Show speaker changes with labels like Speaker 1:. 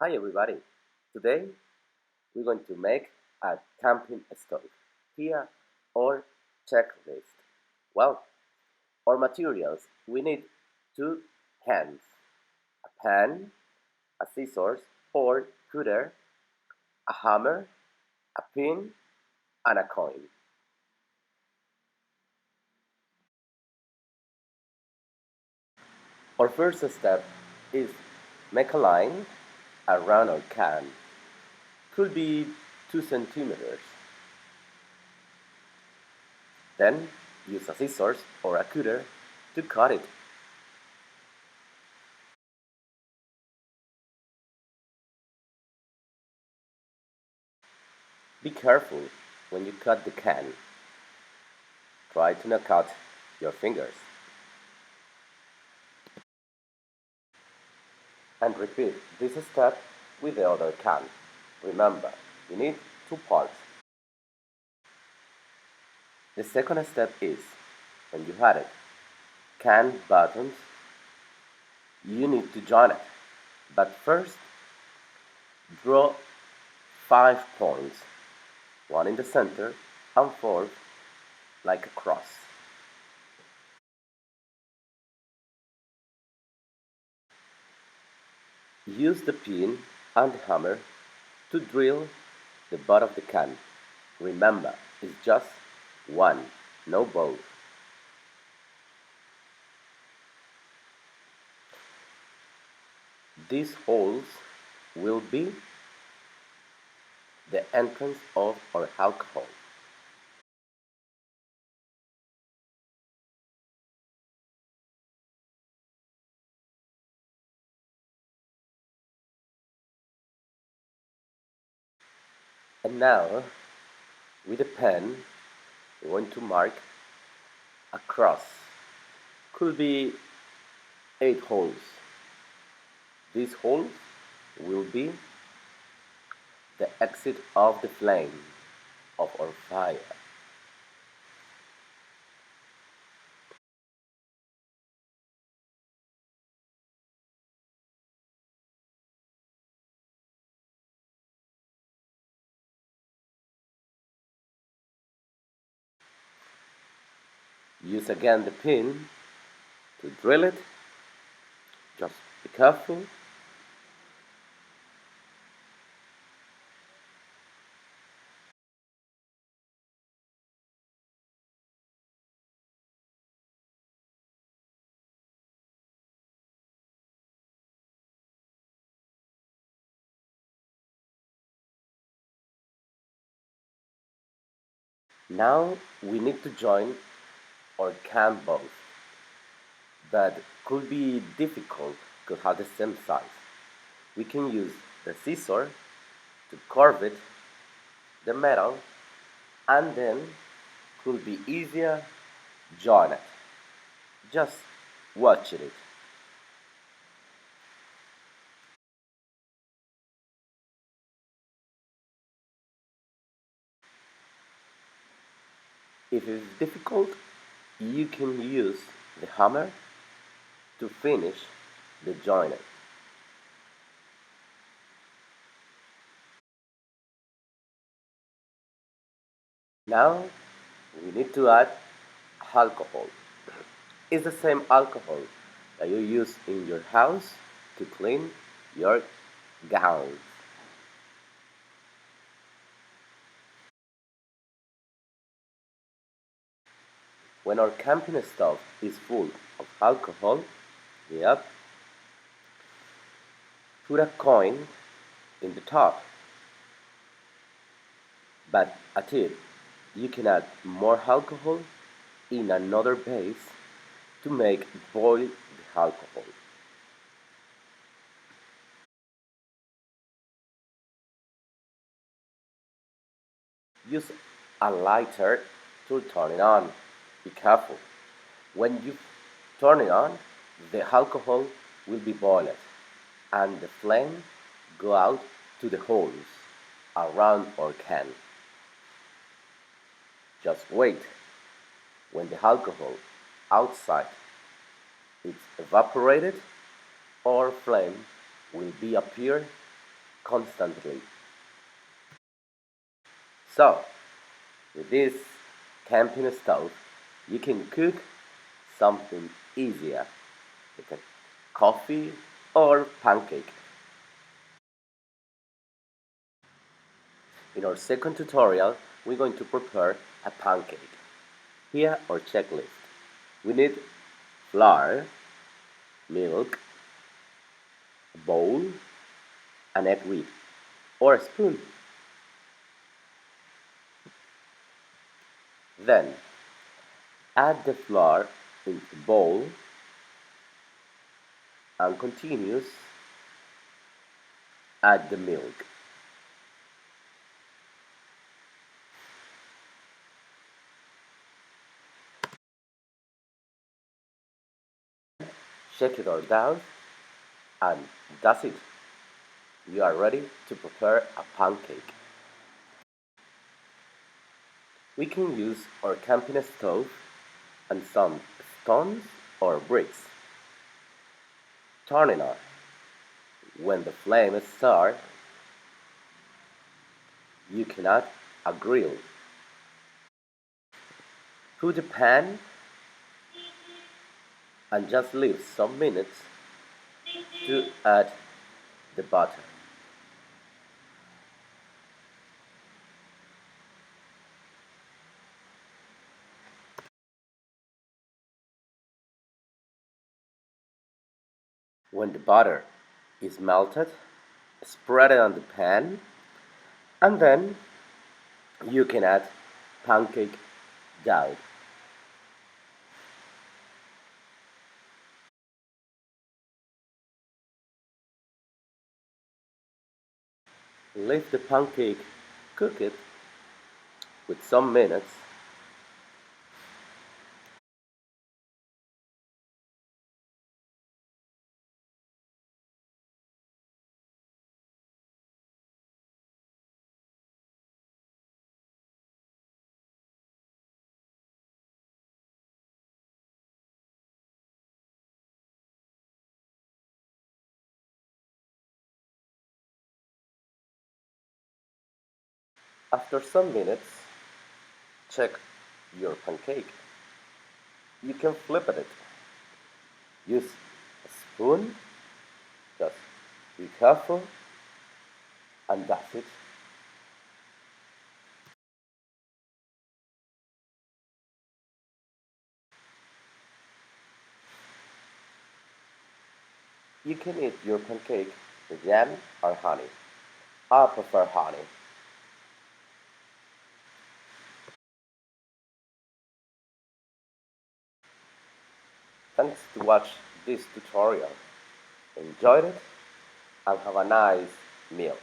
Speaker 1: Hi everybody! Today we're going to make a camping stove. Here our checklist. Well, our materials. We need two cans, a pan, a scissors or cutter, a hammer, a pin, and a coin. Our first step is make a line around our can. Could be 2 centimeters. Then use a scissors or a cutter to cut it. Be careful when you cut the can. Try to not cut your fingers. And repeat this step with the other can. Remember, you need two parts. The second step is, when you had it, can buttons, you need to join it. But first, draw 5 points, one in the center and four like a cross. Use the pin and the hammer to drill the butt of the can. Remember, it's just one, no both. These holes will be the entrance of our alcohol. And now, with a pen, we want to mark a cross. Could be 8 holes. These holes will be the exit of the flame of our fire. Use again the pin to drill it. Just be careful. Now we need to join our can both. That could be difficult to have the same size. We can use the scissor to carve it, the metal, and then could be easier join it. Just watch it. If it is difficult, you can use the hammer to finish the joining. Now we need to add alcohol. It's the same alcohol that you use in your house to clean your gowns. When our camping stove is full of alcohol, yep, put a coin in the top. But a tip, you can add more alcohol in another base to make boil the alcohol. Use a lighter to turn it on. Be careful. When you turn it on, the alcohol will be boiled and the flame go out to the holes around our can. Just wait. When the alcohol outside is evaporated, our flame will be appear constantly. So, with this camping stove, you can cook something easier, like a coffee or pancake. In our second tutorial, we're going to prepare a pancake. Here our checklist. We need flour, milk, a bowl, an egg whip, or a spoon. Then add the flour into the bowl and continuous add the milk. Shake it all down and that's it. You are ready to prepare a pancake. We can use our camping stove and some stones or bricks. Turn it on. When the flame starts, you can add a grill. Put the pan and just leave some minutes to add the butter. When the butter is melted, spread it on the pan and then you can add pancake dough. Leave the pancake cook it with some minutes. After some minutes, check your pancake. You can flip it. Use a spoon, just be careful, and that's it. You can eat your pancake with jam or honey. I prefer honey. Thanks to watch this tutorial. Enjoyed it and have a nice meal.